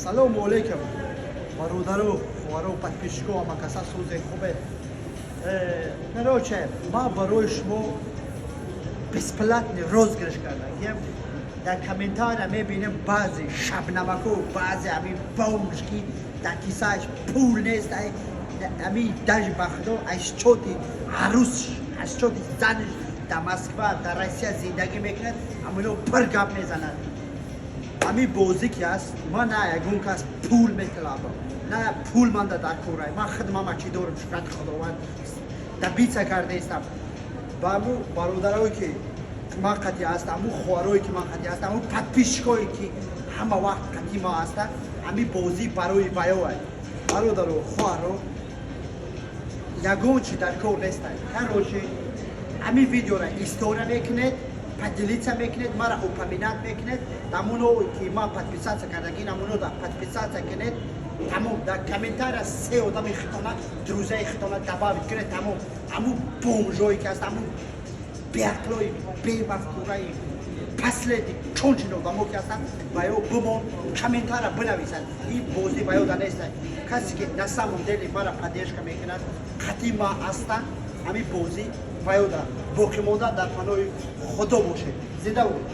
Салому алейкум, бародару, хвару подписчиков, амакаса сузе хубе. Короче, ма барой шмо бесплатный розыгрыш кардам. Дар комментария мебинем баъзе шабнамаку, баъзе ҳамин бомжки дар кисааш пул нест, ҳамин даж бахдо ашчоти арӯсш, ашчоти занш дар Москва, дар Россия зиндагӣ мекунад, ҳамино пир гап мезанад. Ҳамин бозӣ ки аст, ман на ягон кас пул металабам, на пул манда дар кора, ман хидмама чӣ дорам, шукрати худованд, добиться кардастам. Ба ҳамун бародарое ки ман қати ҳастам, ҳамун хӯрое ки ман қати ҳастам, ҳамун подписчикое ки ҳама вақт қати ма ҳастанд, ҳамин бозӣ барои ваё аст. Бародаро, хӯро, ягон чӣ дар кор нестад. Короче, ҳамин видеоро истора мекунед, поделиться мекунед, мара упоминат мекунед, ҳамуно ки ман подписаться кардагин, ҳамуно да подписаться кунед. Тамом, дар комментария се одами хитона, друзяи хитона добавить кунед, тамом. Ҳамун бомжое ки аст, ҳамун беақлои, бемафкураи, последни чончино дамо ки ҳастанд, ваё бимон, комментария бинависад. Ин бозӣ ваёда нест. Касе ки на самом деле мара поддержка мекунад, қати ма ҳастанд, ҳамин бозӣ ваёда боқӣ монда дар паноҳи худо бошед. Зинда бошед.